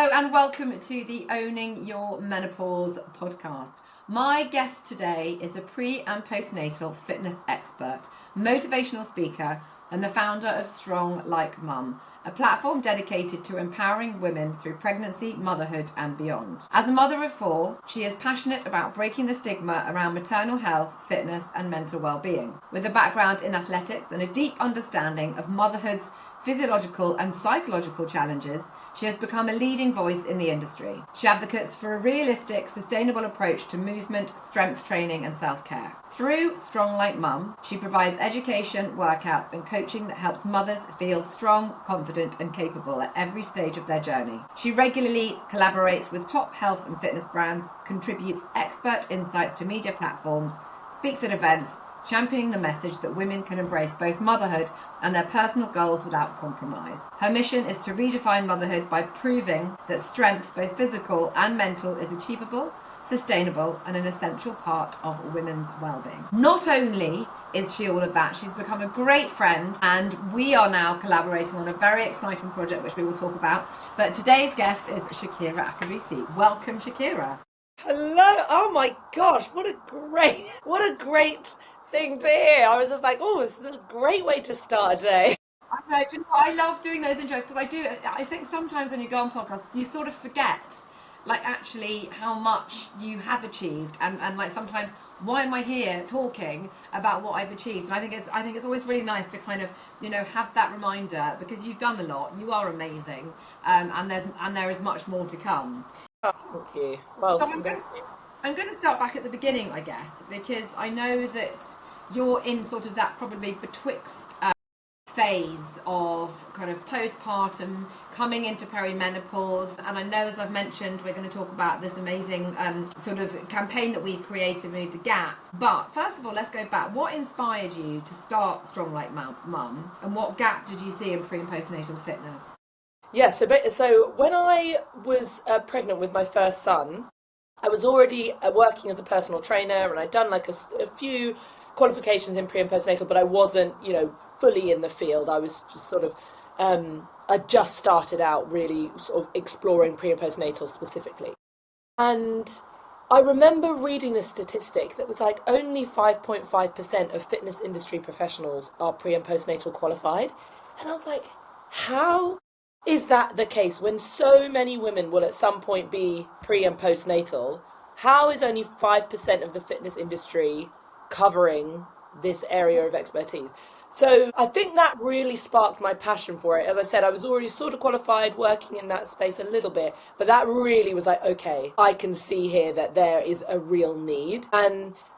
Hello and welcome to the Owning Your Menopause podcast. My guest today is a pre- and postnatal fitness expert, motivational speaker, and the founder of Strong Like Mum, a platform dedicated to empowering women through pregnancy, motherhood, and beyond. As a mother of four, she is passionate about breaking the stigma around maternal health, fitness, and mental well-being. With a background in athletics and a deep understanding of motherhood's physiological and psychological challenges, she has become a leading voice in the industry. She advocates for a realistic, sustainable approach to movement, strength training, and self-care. Through Strong Like Mum, she provides education, workouts, and coaching that helps mothers feel strong, confident, and capable at every stage of their journey. She regularly collaborates with top health and fitness brands, contributes expert insights to media platforms, speaks at events, championing the message that women can embrace both motherhood and their personal goals without compromise. Her mission is to redefine motherhood by proving that strength, both physical and mental, is achievable, sustainable, and an essential part of women's well-being. Not only is she all of that, she's become a great friend, and we are now collaborating on a very exciting project which we will talk about. But today's guest is Shakira Akabusi. Welcome, Shakira. Hello. Oh my gosh, what a great thing to hear. I was just like, oh, this is a great way to start a day. I love doing those intros because I think sometimes when you go on podcast, you sort of forget, like, actually how much you have achieved, and like sometimes, why am I here talking about what I've achieved? And I think it's always really nice to kind of, have that reminder, because you've done a lot, you are amazing, and there is much more to come. Oh, thank you. Well, So I'm going to start back at the beginning, I guess, because I know that you're in sort of that probably betwixt phase of kind of postpartum, coming into perimenopause. And I know, as I've mentioned, we're going to talk about this amazing sort of campaign that we've created, Move the Gap. But first of all, let's go back. What inspired you to start Strong Like Mum, and what gap did you see in pre and postnatal fitness? yeah, so when I was pregnant with my first son, I was already working as a personal trainer, and I'd done like a few qualifications in pre and postnatal, but I wasn't, fully in the field. I was just sort of, I just started out really sort of exploring pre and postnatal specifically. And I remember reading this statistic that was like only 5.5% of fitness industry professionals are pre and postnatal qualified. And I was like, how is that the case when so many women will at some point be pre and postnatal? How is only 5% of the fitness industry covering this area of expertise? So I think that really sparked my passion for it. As I said, I was already sort of qualified, working in that space a little bit, but that really was like, okay, I can see here that there is a real need.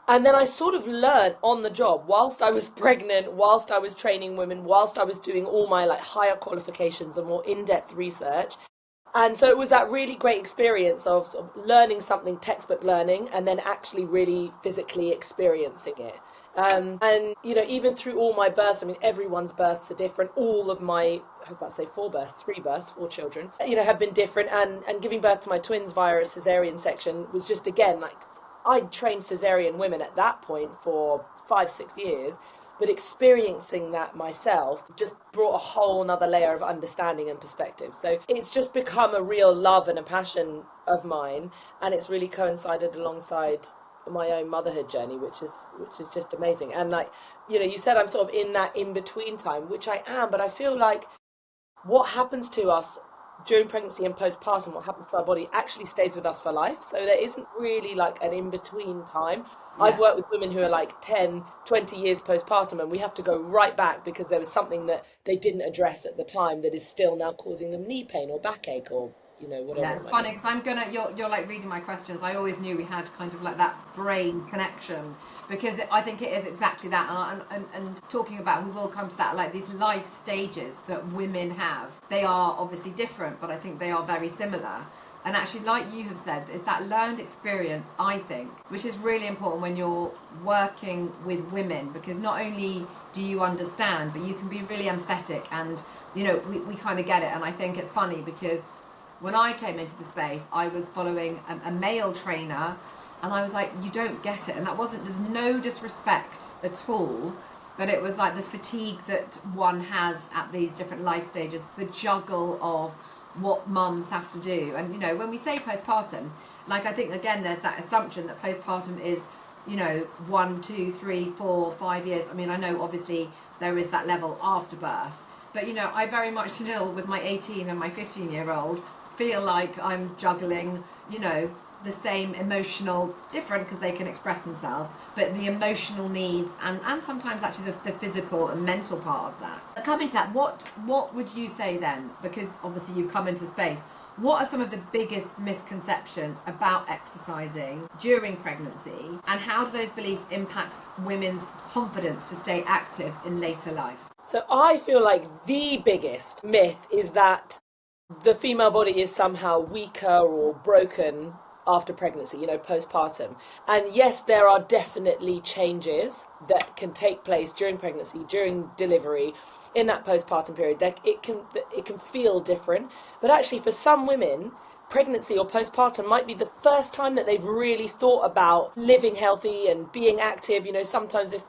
And then I sort of learned on the job whilst I was pregnant, whilst I was training women, whilst I was doing all my like higher qualifications and more in-depth research. And so it was that really great experience of sort of learning something, textbook learning, and then actually really physically experiencing it. And, even through all my births, I mean, everyone's births are different. All of my, I was about to say four children, have been different. And giving birth to my twins via a caesarean section was just, again, like, I'd trained caesarean women at that point for 5-6 years, but experiencing that myself just brought a whole nother layer of understanding and perspective. So it's just become a real love and a passion of mine, and it's really coincided alongside my own motherhood journey, which is just amazing. And like, you said I'm sort of in that in-between time, which I am, but I feel like what happens to us during pregnancy and postpartum, what happens to our body actually stays with us for life. So there isn't really like an in-between time. Yeah. I've worked with women who are like 10, 20 years postpartum, and we have to go right back because there was something that they didn't address at the time that is still now causing them knee pain or backache or whatever. Yeah, it's funny because you're like reading my questions. I always knew we had kind of like that brain connection, because I think it is exactly that. And talking about, we will come to that, like these life stages that women have, they are obviously different, but I think they are very similar. And actually, like you have said, it's that learned experience, I think, which is really important when you're working with women, because not only do you understand, but you can be really empathetic, and we kind of get it. And I think it's funny because when I came into the space, I was following a male trainer, and I was like, you don't get it. And that wasn't, there's no disrespect at all, but it was like the fatigue that one has at these different life stages, the juggle of what mums have to do. And, you know, when we say postpartum, like, I think, again, there's that assumption that postpartum is, you know, 1, 2, 3, 4, 5 years. I mean, I know obviously there is that level after birth, but, you know, I very much still, with my 18 and my 15-year-old, feel like I'm juggling, you know, the same emotional, different because they can express themselves, but the emotional needs and sometimes actually the physical and mental part of that. Coming to that, what would you say then, because obviously you've come into the space, what are some of the biggest misconceptions about exercising during pregnancy, and how do those beliefs impact women's confidence to stay active in later life? So I feel like the biggest myth is that the female body is somehow weaker or broken after pregnancy, you know, postpartum. And yes, there are definitely changes that can take place during pregnancy, during delivery, in that postpartum period. That it can feel different, but actually for some women, pregnancy or postpartum might be the first time that they've really thought about living healthy and being active. You know, sometimes if,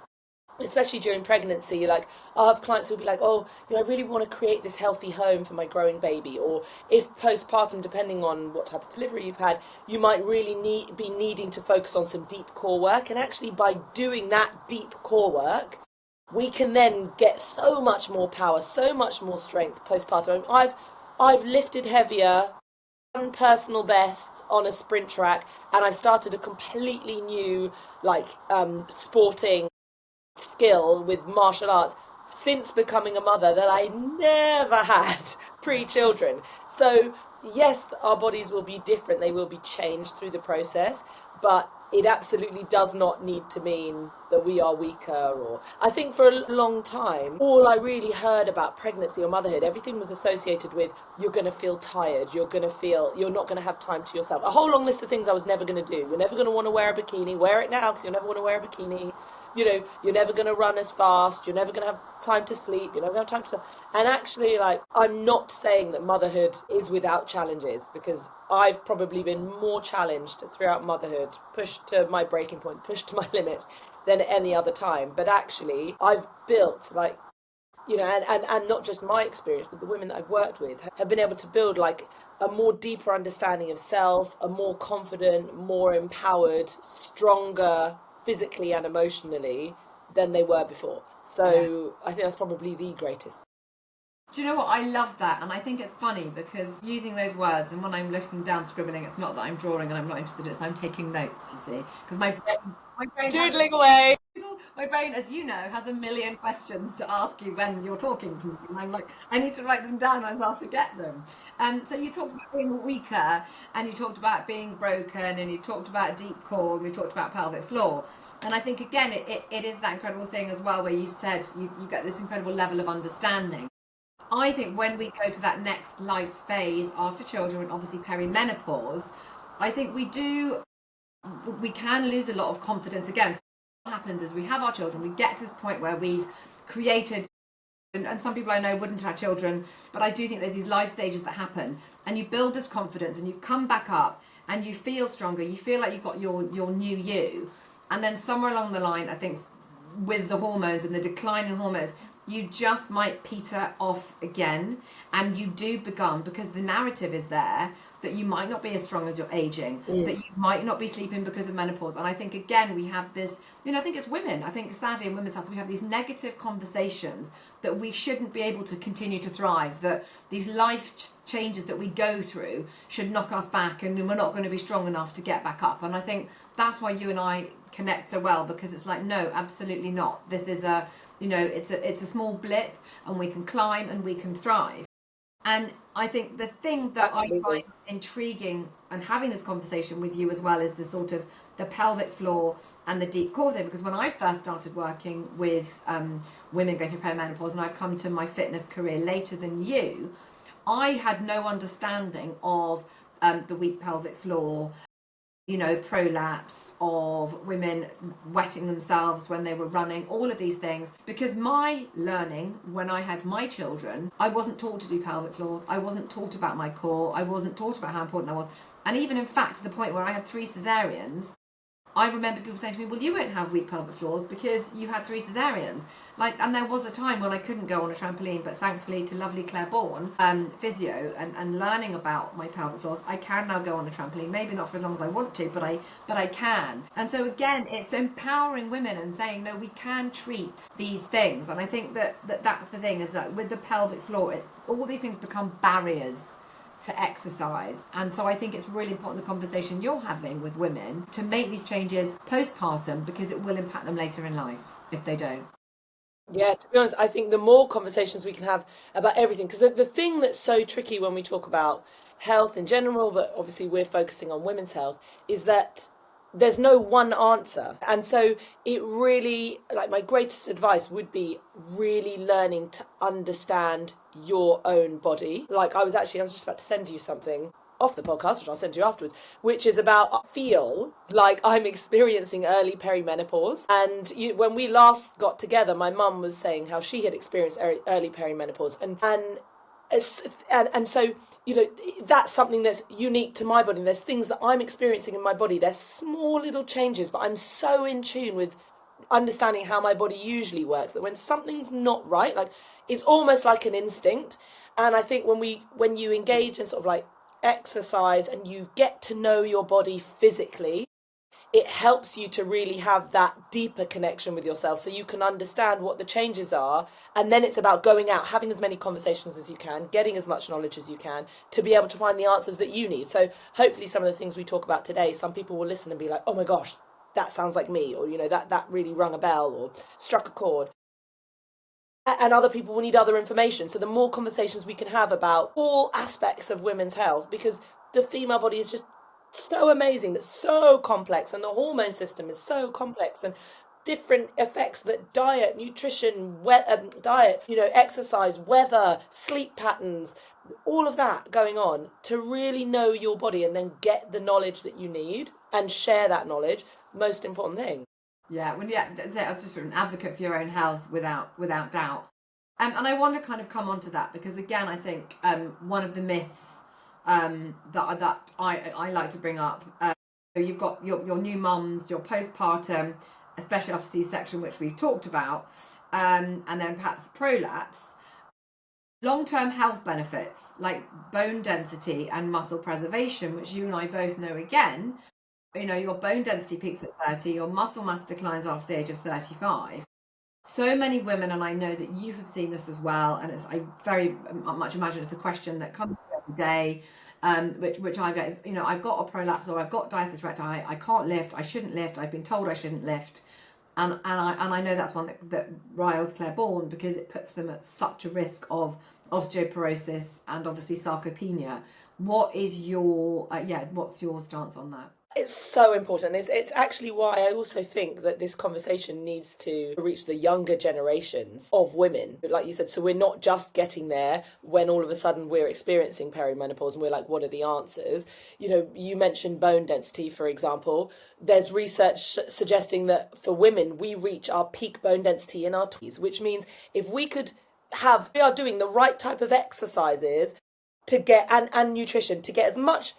especially during pregnancy, like, I'll have clients who'll be like, oh, you know, I really want to create this healthy home for my growing baby. Or if postpartum, depending on what type of delivery you've had, you might really be needing to focus on some deep core work. And actually by doing that deep core work, we can then get so much more power, so much more strength postpartum. I've lifted heavier, done personal bests on a sprint track, and I've started a completely new, like, sporting skill with martial arts since becoming a mother that I never had pre-children. So yes, our bodies will be different, they will be changed through the process, but it absolutely does not need to mean that we are weaker. Or I think for a long time, all I really heard about pregnancy or motherhood, everything was associated with, you're going to feel tired, you're not going to have time to yourself. A whole long list of things I was never going to do. You're never going to want to wear a bikini. Wear it now because you'll never want to wear a bikini. You know, you're never going to run as fast. You're never going to have time to sleep. You're never going to have time to... And actually, like, I'm not saying that motherhood is without challenges, because I've probably been more challenged throughout motherhood, pushed to my breaking point, pushed to my limits than any other time. But actually, I've built, like, you know, and not just my experience, but the women that I've worked with have been able to build, like, a more deeper understanding of self, a more confident, more empowered, stronger physically and emotionally than they were before. So I think that's probably the greatest. Do you know what? I love that, and I think it's funny because using those words, and when I'm looking down scribbling, it's not that I'm drawing and I'm not interested in it, so I'm taking notes, you see, because my brain doodling away. My brain, as you know, has a million questions to ask you when you're talking to me, and I'm like, I need to write them down, otherwise I'll forget them. So you talked about being weaker, and you talked about being broken, and you talked about deep core, and we talked about pelvic floor. And I think, again, it is that incredible thing as well, where you've said you get this incredible level of understanding. I think when we go to that next life phase after children, obviously perimenopause, I think we can lose a lot of confidence again. So what happens is we have our children, we get to this point where we've created, and some people I know wouldn't have children, but I do think there's these life stages that happen, and you build this confidence and you come back up and you feel stronger, you feel like you've got your new you. And then somewhere along the line, I think with the hormones and the decline in hormones, you just might peter off again, and you do become, because the narrative is there, that you might not be as strong as you're aging, that you might not be sleeping because of menopause. And I think, again, we have this, I think it's women, I think sadly in women's health, we have these negative conversations that we shouldn't be able to continue to thrive, that these life changes that we go through should knock us back, and we're not going to be strong enough to get back up. And I think that's why you and I connect so well, because it's like, no, absolutely not. This is it's a small blip, and we can climb and we can thrive. And I think the thing that absolutely. I find intriguing and having this conversation with you as well is the sort of the pelvic floor and the deep core thing, because when I first started working with women going through perimenopause, and I've come to my fitness career later than you, I had no understanding of the weak pelvic floor, prolapse, of women wetting themselves when they were running, all of these things. Because my learning when I had my children, I wasn't taught to do pelvic floors, I wasn't taught about my core, I wasn't taught about how important that was. And even in fact, to the point where I had 3 caesareans, I remember people saying to me, well, you won't have weak pelvic floors because you had 3 caesareans. And there was a time when I couldn't go on a trampoline, but thankfully to lovely Claire Bourne, physio, and learning about my pelvic floors, I can now go on a trampoline. Maybe not for as long as I want to, but I can. And so again, it's empowering women and saying, no, we can treat these things. And I think that's the thing, is that with the pelvic floor, all these things become barriers to exercise. And so I think it's really important, the conversation you're having with women, to make these changes postpartum, because it will impact them later in life if they don't. Yeah, to be honest, I think the more conversations we can have about everything, because the thing that's so tricky when we talk about health in general, but obviously we're focusing on women's health, is that there's no one answer. And so it really, like, my greatest advice would be really learning to understand your own body. Like, I was just about to send you something off the podcast, which I'll send you afterwards, which is about, I feel like I'm experiencing early perimenopause. And when we last got together, my mum was saying how she had experienced early perimenopause, and so, that's something that's unique to my body. There's things that I'm experiencing in my body. There's small little changes, but I'm so in tune with understanding how my body usually works that when something's not right, like, it's almost like an instinct. And I think when you engage in sort of like exercise and you get to know your body physically, it helps you to really have that deeper connection with yourself, so you can understand what the changes are. And then it's about going out, having as many conversations as you can, getting as much knowledge as you can, to be able to find the answers that you need. So hopefully some of the things we talk about today, some people will listen and be like, oh my gosh, that sounds like me, or that really rung a bell or struck a chord. And other people will need other information. So the more conversations we can have about all aspects of women's health, because the female body is just so amazing, it's so complex, and the hormone system is so complex, and different effects that diet, nutrition, exercise, weather, sleep patterns, all of that going on, to really know your body and then get the knowledge that you need and share that knowledge. Most important thing. Yeah, that's it. I was just an advocate for your own health without doubt. And I want to kind of come on to that, because again, I think one of the myths that I like to bring up, you've got your new mums, your postpartum, especially after C-section, which we've talked about, and then perhaps prolapse, long-term health benefits like bone density and muscle preservation, which you and I both know. Again, your bone density peaks at 30, your muscle mass declines after the age of 35. So many women, and I know that you have seen this as well, and I very much imagine it's a question that comes every day, which I get is, I've got a prolapse, or I've got diastasis recti, I can't lift, I shouldn't lift, I've been told I shouldn't lift, and I know that's one that riles Claire Bourne, because it puts them at such a risk of osteoporosis and obviously sarcopenia. What is what's your stance on that? It's so important. It's actually why I also think that this conversation needs to reach the younger generations of women. Like you said, so we're not just getting there when all of a sudden we're experiencing perimenopause and we're like, what are the answers? You mentioned bone density, for example. There's research suggesting that for women, we reach our peak bone density in our 20s, which means if we are doing the right type of exercises to get, and nutrition, to get as much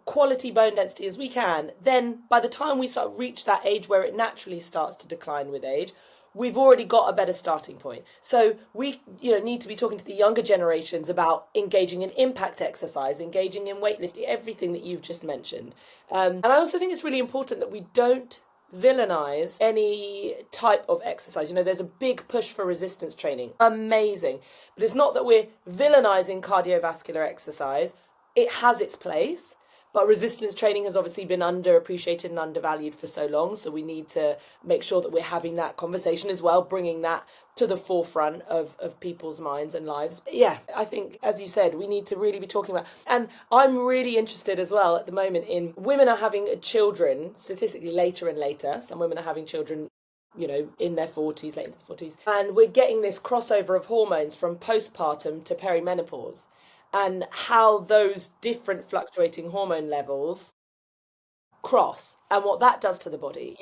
quality bone density as we can, then by the time we start reach that age where it naturally starts to decline with age, we've already got a better starting point. So we need to be talking to the younger generations about engaging in impact exercise, engaging in weightlifting, everything that you've just mentioned. And I also think it's really important that we don't villainize any type of exercise. There's a big push for resistance training. Amazing. But it's not that we're villainizing cardiovascular exercise. It has its place, but resistance training has obviously been underappreciated and undervalued for so long. So we need to make sure that we're having that conversation as well, bringing that to the forefront of people's minds and lives. But yeah, I think, as you said, we need to really be talking about, and I'm really interested as well at the moment in women are having children statistically later and later. Some women are having children in their 40s, late into the 40s. And we're getting this crossover of hormones from postpartum to perimenopause, and how those different fluctuating hormone levels cross and what that does to the body.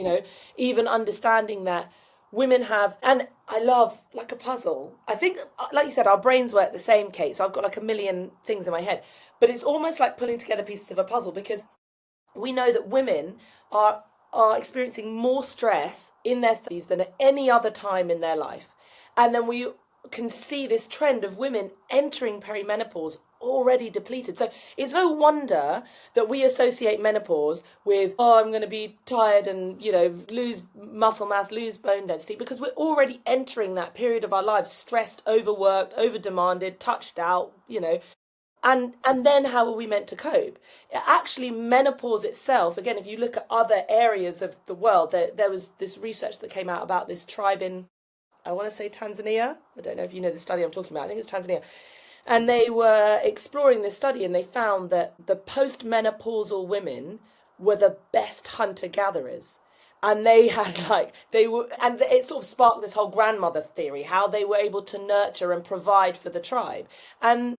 Even understanding that women have, and I love, like a puzzle. I think, like you said, our brains work the same, Kate. So I've got like a million things in my head, but it's almost like pulling together pieces of a puzzle, because we know that women are are experiencing more stress in their 30s than at any other time in their life. And then we can see this trend of women entering perimenopause already depleted. So it's no wonder that we associate menopause with, oh, I'm going to be tired and, lose muscle mass, lose bone density, because we're already entering that period of our lives stressed, overworked, overdemanded, touched out, And then how are we meant to cope? Actually, menopause itself, again, if you look at other areas of the world, there was this research that came out about this tribe in, I want to say Tanzania. I don't know if you know the study I'm talking about. I think it's Tanzania. And they were exploring this study and they found that the postmenopausal women were the best hunter-gatherers. And they had and it sort of sparked this whole grandmother theory, how they were able to nurture and provide for the tribe. And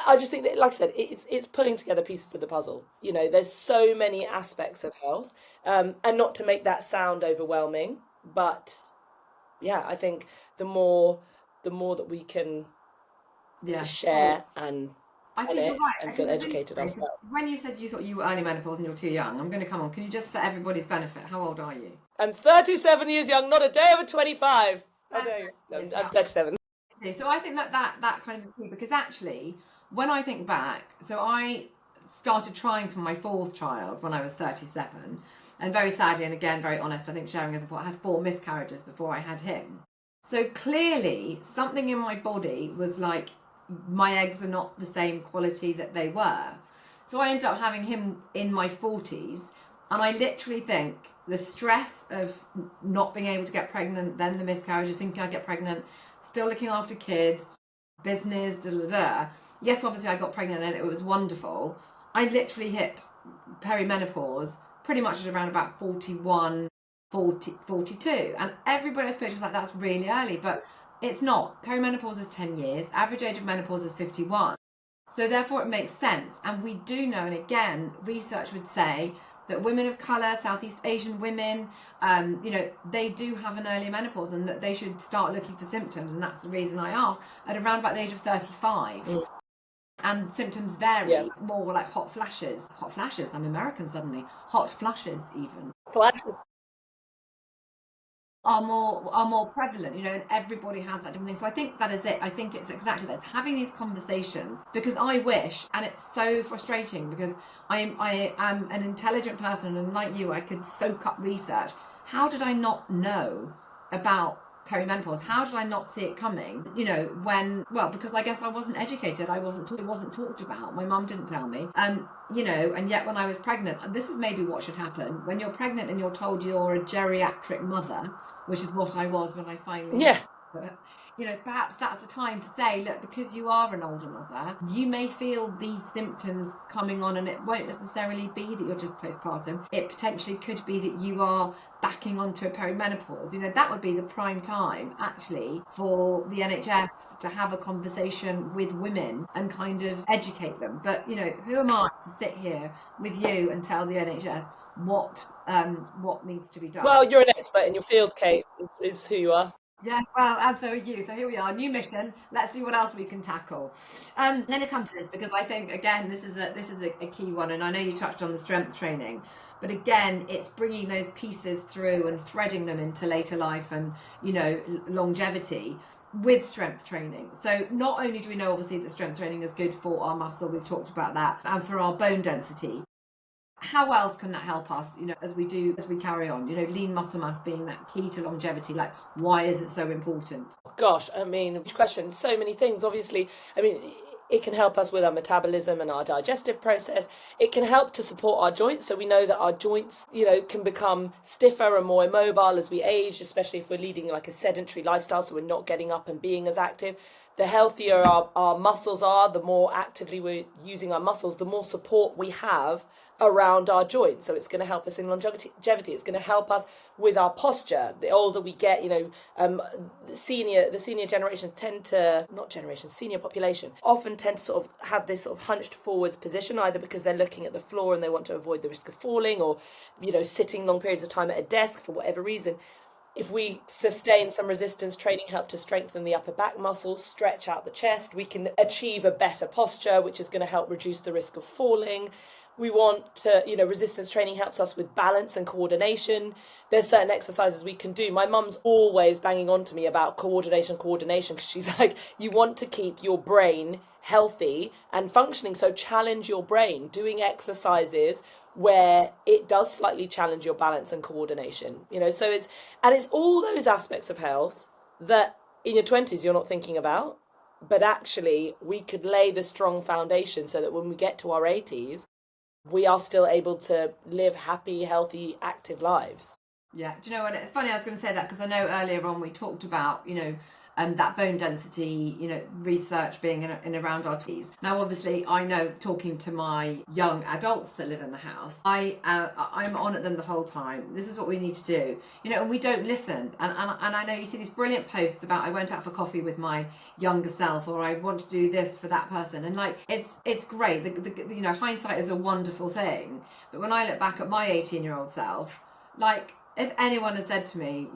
I just think that, like I said, it's putting together pieces of the puzzle. There's so many aspects of health, and not to make that sound overwhelming, but yeah, I think the more that we can share and I think you're right. and feel educated ourselves. When you said you thought you were early menopause and you're too young, I'm going to come on. Can you just, for everybody's benefit, how old are you? I'm 37 years young, not a day over 25. I'm 37. Okay, so I think that kind of is key, because actually, when I think back, so I started trying for my fourth child when I was 37, and very sadly, and again, very honest, I think sharing as a thought, I had 4 miscarriages before I had him. So clearly, something in my body was like, my eggs are not the same quality that they were. So I ended up having him in my 40s, and I literally think the stress of not being able to get pregnant, then the miscarriages, thinking I'd get pregnant, still looking after kids, business, Yes, obviously I got pregnant and it was wonderful. I literally hit perimenopause pretty much at around about 41, 40, 42. And everybody I spoke to was like, that's really early, but it's not. Perimenopause is 10 years. Average age of menopause is 51. So therefore it makes sense. And we do know, and again, research would say that women of colour, Southeast Asian women, they do have an early menopause, and that they should start looking for symptoms. And that's the reason I asked, at around about the age of 35. Mm. And symptoms vary, more like hot flashes. Hot flashes, I'm American suddenly. Hot flushes even. Flashes. Are more prevalent, and everybody has that different thing. So I think that is it. I think it's exactly that. It's having these conversations, because I wish, and it's so frustrating, because I am an intelligent person, and like you, I could soak up research. How did I not know about perimenopause? How did I not see it coming? Because I guess I wasn't educated. It wasn't talked about. My mum didn't tell me. And yet when I was pregnant, and this is maybe what should happen when you're pregnant and you're told you're a geriatric mother, which is what I was when I finally perhaps that's the time to say, look, because you are an older mother, you may feel these symptoms coming on, and it won't necessarily be that you're just postpartum. It potentially could be that you are backing onto a perimenopause. That would be the prime time actually for the NHS to have a conversation with women and kind of educate them. But who am I to sit here with you and tell the NHS what needs to be done? Well, you're an expert in your field, Kate, is who you are. Yeah, well, and so are you. So here we are, new mission. Let's see what else we can tackle. I'm going to come to this because I think, again, this is a key one, and I know you touched on the strength training, but again, it's bringing those pieces through and threading them into later life and longevity with strength training. So not only do we know, obviously, that strength training is good for our muscle, we've talked about that, and for our bone density. How else can that help us, as we carry on, lean muscle mass being that key to longevity? Like, why is it so important? Gosh, question, so many things. Obviously, it can help us with our metabolism and our digestive process. It can help to support our joints. So we know that our joints, can become stiffer and more immobile as we age, especially if we're leading like a sedentary lifestyle, so we're not getting up and being as active. The healthier our muscles are, the more actively we're using our muscles, the more support we have around our joints. So it's going to help us in longevity. It's going to help us with our posture. The older we get, the senior generation senior population often tend to sort of have this sort of hunched forwards position, either because they're looking at the floor and they want to avoid the risk of falling, or, sitting long periods of time at a desk for whatever reason. If we sustain some resistance training, help to strengthen the upper back muscles, stretch out the chest, we can achieve a better posture, which is going to help reduce the risk of falling. We want to, resistance training helps us with balance and coordination. There's certain exercises we can do. My mum's always banging on to me about coordination, because she's like, you want to keep your brain healthy and functioning. So challenge your brain, doing exercises where it does slightly challenge your balance and coordination. So it's all those aspects of health that in your 20s you're not thinking about, but actually we could lay the strong foundation so that when we get to our 80s, we are still able to live happy, healthy, active lives. Yeah, do you know what? It's funny I was going to say that, because I know earlier on we talked about, that bone density, research being in around our 20s. Now, obviously, I know, talking to my young adults that live in the house, I'm on at them the whole time. This is what we need to do, and we don't listen. And I know you see these brilliant posts about, I went out for coffee with my younger self, or I want to do this for that person. And like, it's great. Hindsight is a wonderful thing. But when I look back at my 18-year-old self, like, if anyone had said to me,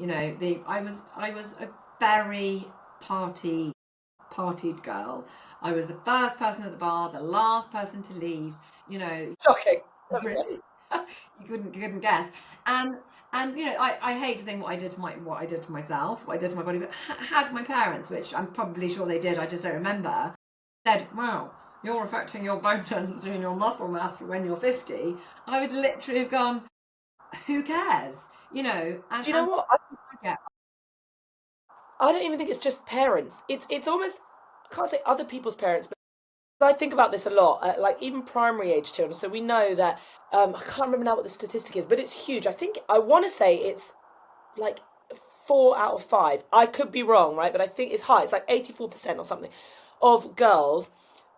I was a very partied girl. I was the first person at the bar, the last person to leave. Shocking. You couldn't guess. And I hate to think what I did to myself, what I did to my body. But had my parents, which I'm probably sure they did, I just don't remember, said, "Wow, you're affecting your bone density and your muscle mass for when you're 50," I would literally have gone, "Who cares?" And, do you know what? I don't even think it's just parents. It's almost, I can't say other people's parents, but I think about this a lot, like even primary age children. So we know that, I can't remember now what the statistic is, but it's huge. I want to say it's like 4 out of 5. I could be wrong, right? But I think it's high. It's like 84% or something of girls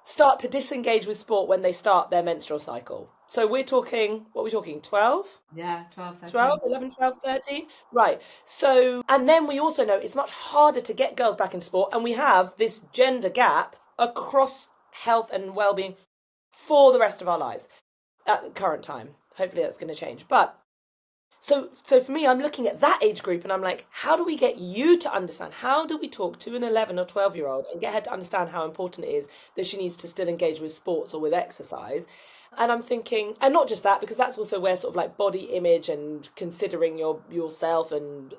start to disengage with sport when they start their menstrual cycle. So we're talking, what are we talking, 12? Yeah, 12, 13. 12, 11, 12, 13. Right. So, and then we also know it's much harder to get girls back in sport. And we have this gender gap across health and well-being for the rest of our lives at the current time. Hopefully that's going to change. But so for me, I'm looking at that age group and I'm like, how do we get you to understand? How do we talk to an 11 or 12-year-old and get her to understand how important it is that she needs to still engage with sports or with exercise? And I'm thinking, and not just that, because that's also where sort of like body image and considering yourself and,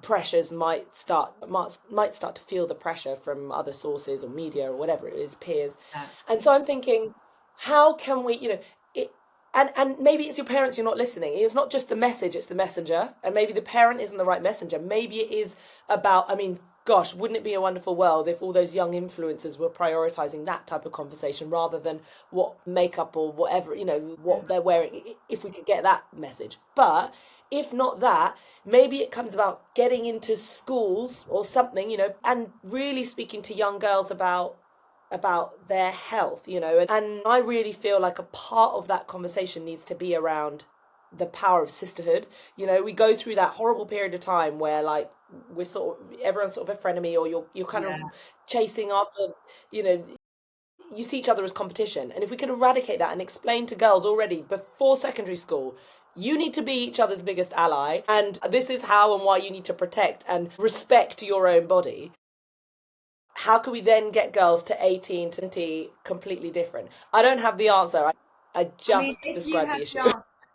pressures might start to feel the pressure from other sources or media or whatever it is, peers. Yeah. And so I'm thinking, how can we, and maybe it's your parents, you're not listening. It's not just the message, it's the messenger. And maybe the parent isn't the right messenger. Maybe it is about, gosh, wouldn't it be a wonderful world if all those young influencers were prioritizing that type of conversation rather than what makeup or whatever, what they're wearing, if we could get that message. But if not that, maybe it comes about getting into schools or something, and really speaking to young girls about their health, and I really feel like a part of that conversation needs to be around the power of sisterhood. We go through that horrible period of time where like everyone's sort of a frenemy, or you're kind of chasing after, you see each other as competition. And if we could eradicate that and explain to girls already before secondary school, you need to be each other's biggest ally, and this is how and why you need to protect and respect your own body. How can we then get girls to 18, 20 completely different? I don't have the answer. I just described the issue.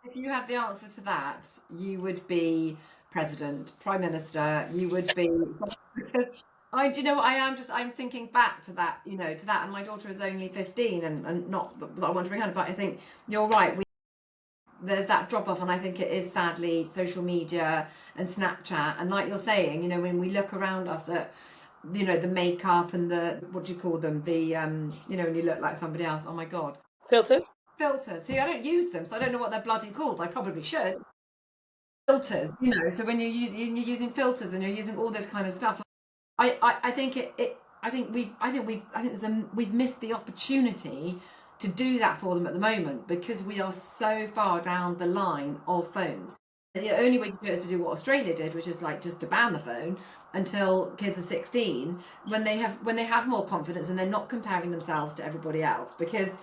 If you had the answer to that, you would be president, prime minister. You would be, because I'm thinking back to that, and my daughter is only 15, and not that I want to bring her, but I think you're right. There's that drop off, and I think it is sadly social media and Snapchat, and like you're saying, when we look around us at, the makeup and the, what do you call them? The, when you look like somebody else, oh my God. Filters. See, I don't use them, so I don't know what they're bloody called. I probably should. Filters, so when you're using filters and you're using all this kind of stuff, I think we've missed the opportunity to do that for them at the moment, because we are so far down the line of phones. The only way to do it is to do what Australia did, which is like just to ban the phone until kids are 16, when they have more confidence and they're not comparing themselves to everybody else. Because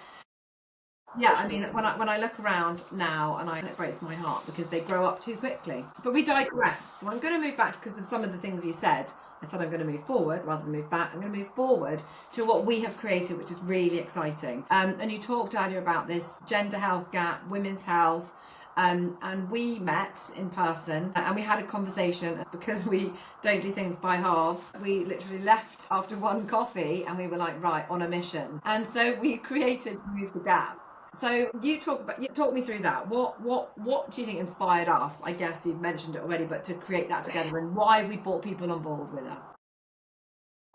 when I look around now, and it breaks my heart because they grow up too quickly. But we digress. So I'm going to move back because of some of the things you said I said I'm going to move forward rather than move back. I'm going to move forward to what we have created, which is really exciting. And you talked earlier about this gender health gap, women's health. And we met in person and we had a conversation because we don't do things by halves. We literally left after one coffee and we were like, right, on a mission. And so we created Move the Gap. So you talk me through that. What do you think inspired us? I guess you've mentioned it already, but to create that together and why we brought people on board with us.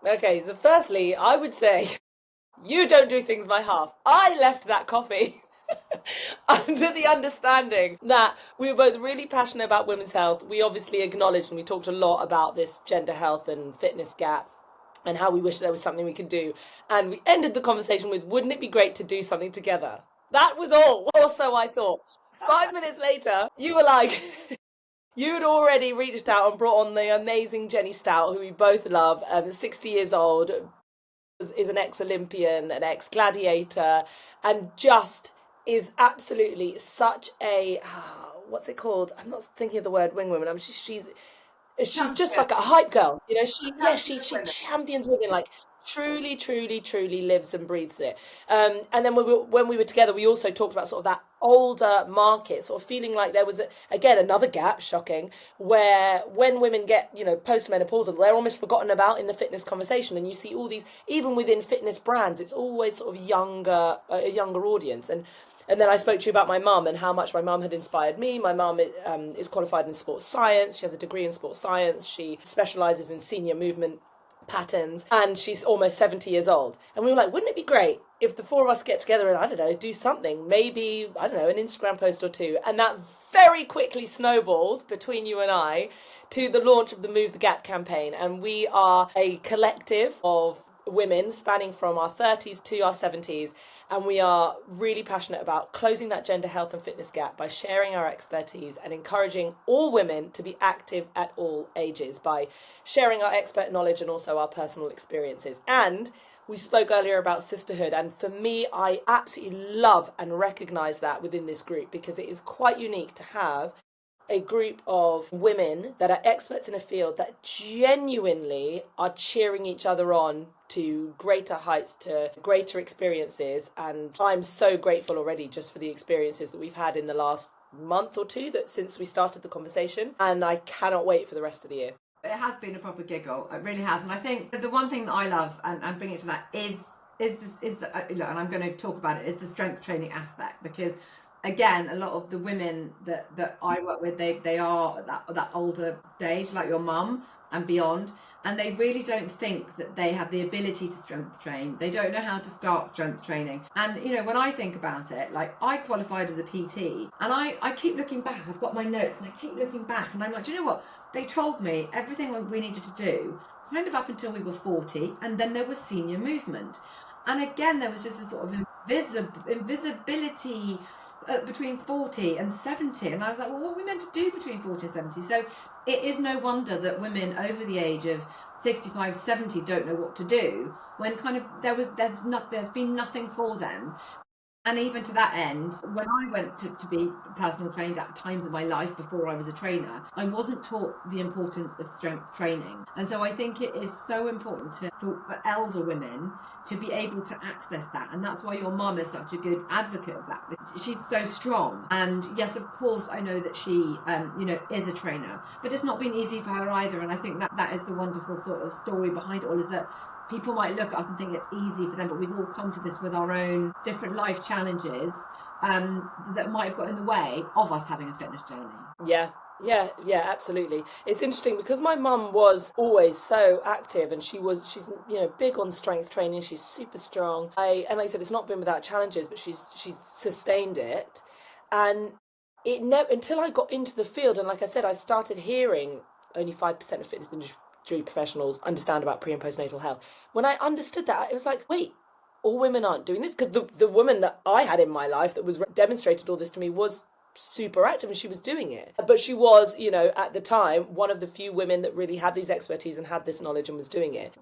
Okay, so firstly, I would say you don't do things by half. I left that coffee under the understanding that we were both really passionate about women's health. We obviously acknowledged and we talked a lot about this gender health and fitness gap and how we wish there was something we could do. And we ended the conversation with, wouldn't it be great to do something together? That was all. Or so I thought. 5 minutes later, you were like, you had already reached out and brought on the amazing Jenny Stout, who we both love, 60 years old, is an ex-Olympian, an ex-gladiator, and just is absolutely such a, what's it called? I'm not thinking of the word wing woman. She's just like a hype girl, you know. She champions women, like truly lives and breathes it. And then when we were together, we also talked about sort of that older market, sort of feeling like there was again another gap, shocking, where when women get, you know, postmenopausal, they're almost forgotten about in the fitness conversation. And you see all these, even within fitness brands, it's always sort of a younger audience. And then I spoke to you about my mum and how much my mum had inspired me. My mum is qualified in sports science. She has a degree in sports science. She specialises in senior movement patterns, and she's almost 70 years old. And we were like, wouldn't it be great if the four of us get together and, I don't know, do something, maybe, I don't know, an Instagram post or two. And that very quickly snowballed between you and I to the launch of the Move the Gap campaign. And we are a collective of women spanning from our 30s to our 70s, and we are really passionate about closing that gender health and fitness gap by sharing our expertise and encouraging all women to be active at all ages by sharing our expert knowledge and also our personal experiences. And we spoke earlier about sisterhood, and for me, I absolutely love and recognize that within this group, because it is quite unique to have a group of women that are experts in a field that genuinely are cheering each other on to greater heights, to greater experiences. And I'm so grateful already just for the experiences that we've had in the last month or two since we started the conversation. And I cannot wait for the rest of the year. It has been a proper giggle. It really has. And I think the one thing that I love and bring it to that is and I'm going to talk about it, is the strength training aspect, because again, a lot of the women that I work with, they are at that older stage, like your mum and beyond, and they really don't think that they have the ability to strength train. They don't know how to start strength training. And, you know, when I think about it, like, I qualified as a PT, and I keep looking back. I've got my notes, and I keep looking back, and I'm like, do you know what? They told me everything we needed to do kind of up until we were 40, and then there was senior movement. And again, there was just a sort of invisibility between 40 and 70. And I was like, well, what are we meant to do between 40 and 70? So it is no wonder that women over the age of 65, 70 don't know what to do, when kind of there's been nothing for them. And even to that end, when I went to be personal trained at times of my life before I was a trainer, I wasn't taught the importance of strength training. And so I think it is so important for elder women to be able to access that. And that's why your mum is such a good advocate of that. She's so strong. And yes, of course, I know that she, is a trainer, but it's not been easy for her either. And I think that is the wonderful sort of story behind it all, is that people might look at us and think it's easy for them, but we've all come to this with our own different life challenges that might have got in the way of us having a fitness journey. Yeah, absolutely. It's interesting because my mum was always so active, and she's big on strength training. She's super strong. And like I said, it's not been without challenges, but she's sustained it. And it never, until I got into the field, and like I said, I started hearing only 5% of fitness industry professionals understand about pre and postnatal health. When I understood that, it was like, wait, all women aren't doing this? Because the woman that I had in my life that was demonstrated all this to me was super active, and she was doing it. But she was, at the time, one of the few women that really had these expertise and had this knowledge and was doing it.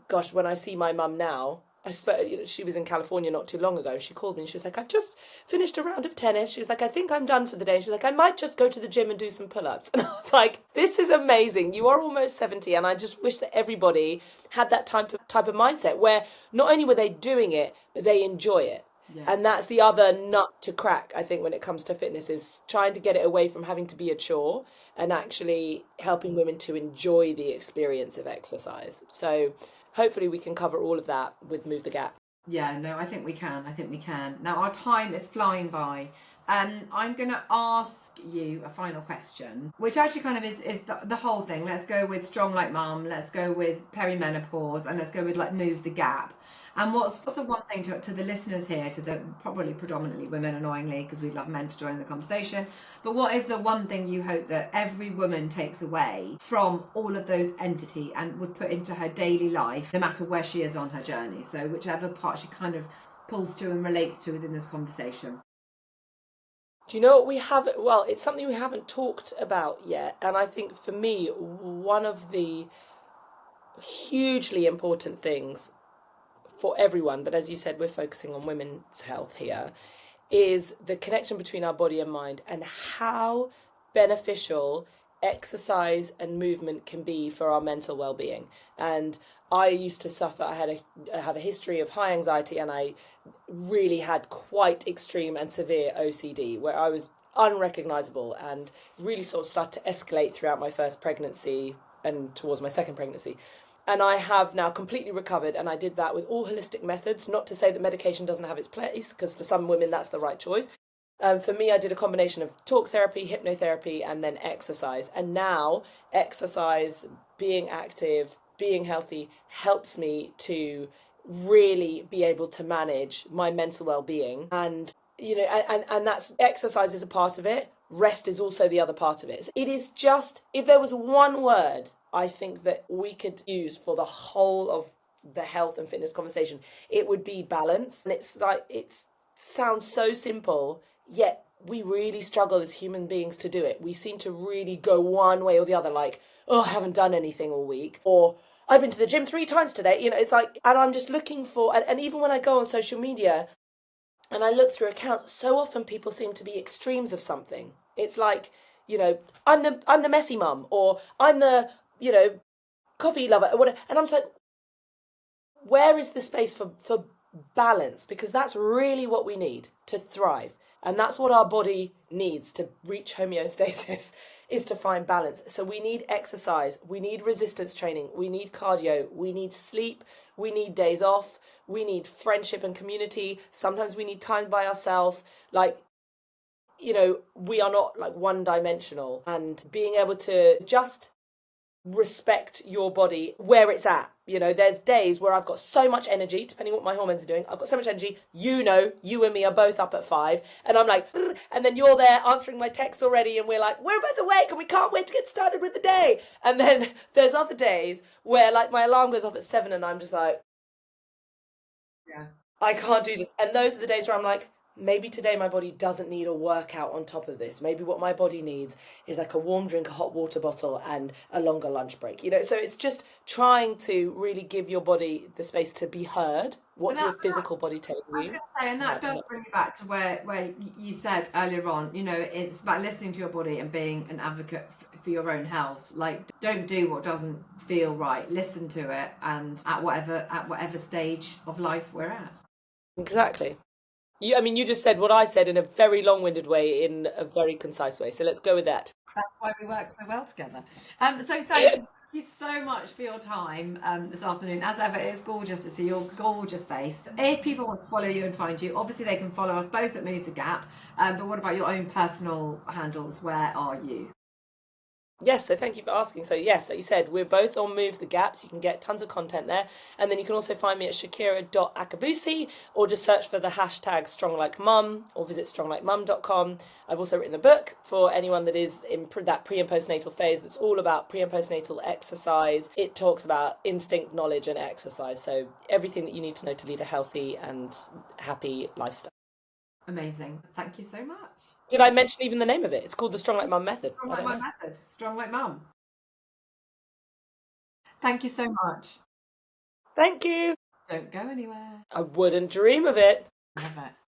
Gosh, when I see my mum now, she was in California not too long ago, and she called me and she was like, I've just finished a round of tennis. She was like, I think I'm done for the day. And she was like, I might just go to the gym and do some pull-ups. And I was like, this is amazing. You are almost 70, and I just wish that everybody had that type of mindset where not only were they doing it, but they enjoy it. Yeah. And that's the other nut to crack, I think, when it comes to fitness, is trying to get it away from having to be a chore and actually helping women to enjoy the experience of exercise. So hopefully we can cover all of that with Move the Gap. Yeah, no, I think we can. Now, our time is flying by. I'm going to ask you a final question, which actually kind of is the whole thing. Let's go with Strong Like Mum, let's go with perimenopause, and let's go with like Move the Gap. And what's the one thing to the listeners here, to the probably predominantly women, annoyingly, because we'd love men to join the conversation, but what is the one thing you hope that every woman takes away from all of those entities and would put into her daily life, no matter where she is on her journey? So whichever part she kind of pulls to and relates to within this conversation. Do you know what we have? Well, it's something we haven't talked about yet. And I think for me, one of the hugely important things for everyone, but as you said, we're focusing on women's health here, is the connection between our body and mind, and how beneficial exercise and movement can be for our mental well-being. And I used to suffer, I have a history of high anxiety, and I really had quite extreme and severe OCD, where I was unrecognizable and really sort of started to escalate throughout my first pregnancy and towards my second pregnancy. And I have now completely recovered, and I did that with all holistic methods. Not to say that medication doesn't have its place, because for some women that's the right choice. For me, I did a combination of talk therapy, hypnotherapy, and then exercise. And now exercise, being active, being healthy helps me to really be able to manage my mental well-being. And, you know, and that's, exercise is a part of it. Rest is also the other part of it. It is just, if there was one word I think that we could use for the whole of the health and fitness conversation, it would be balance. And it's like, it sounds so simple, yet we really struggle as human beings to do it. We seem to really go one way or the other, like, oh, I haven't done anything all week, or I've been to the gym 3 times today. You know, it's like, and I'm just looking for, and even when I go on social media and I look through accounts, so often people seem to be extremes of something. It's like, you know, I'm the messy mum, or I'm the, you know, coffee lover, or whatever. And I'm just like, where is the space for balance? Because that's really what we need to thrive. And that's what our body needs to reach homeostasis, is to find balance. So we need exercise, we need resistance training, we need cardio, we need sleep, we need days off, we need friendship and community. Sometimes we need time by ourselves. Like, you know, we are not like one dimensional, and being able to just respect your body where it's at. You know, there's days where I've got so much energy, depending on what my hormones are doing. I've got so much energy, you know, you and me are both up at 5, and I'm like, and then you're there answering my texts already, and we're like, we're both awake and we can't wait to get started with the day. And then there's other days where like my alarm goes off at 7 and I'm just like, Yeah. I can't do this. And those are the days where I'm like, maybe today my body doesn't need a workout on top of this. Maybe what my body needs is like a warm drink, a hot water bottle, and a longer lunch break. You know, so it's just trying to really give your body the space to be heard. What's your physical body telling you? I was going to say, and that does bring you back to where you said earlier on, you know, it's about listening to your body and being an advocate for your own health. Like, don't do what doesn't feel right. Listen to it, and at whatever stage of life we're at. Exactly. I mean, you just said what I said in a very long-winded way, in a very concise way. So let's go with that. That's why we work so well together. So thank you so much for your time this afternoon. As ever, it's gorgeous to see your gorgeous face. If people want to follow you and find you, obviously they can follow us both at Move the Gap. But what about your own personal handles? Where are you? Yes, so thank you for asking. So yes, like you said, we're both on Move the Gap, so you can get tons of content there. And then you can also find me at Shakira.Akabusi, or just search for the hashtag StrongLikeMum, or visit StrongLikeMum.com. I've also written a book for anyone that is in that pre and postnatal phase, that's all about pre and postnatal exercise. It talks about instinct, knowledge, and exercise. So everything that you need to know to lead a healthy and happy lifestyle. Amazing. Thank you so much. Did I mention even the name of it? It's called the Strong Like Mum Method. Strong Like Mum Method. Strong Like Mum. Thank you so much. Thank you. Don't go anywhere. I wouldn't dream of it. Love it.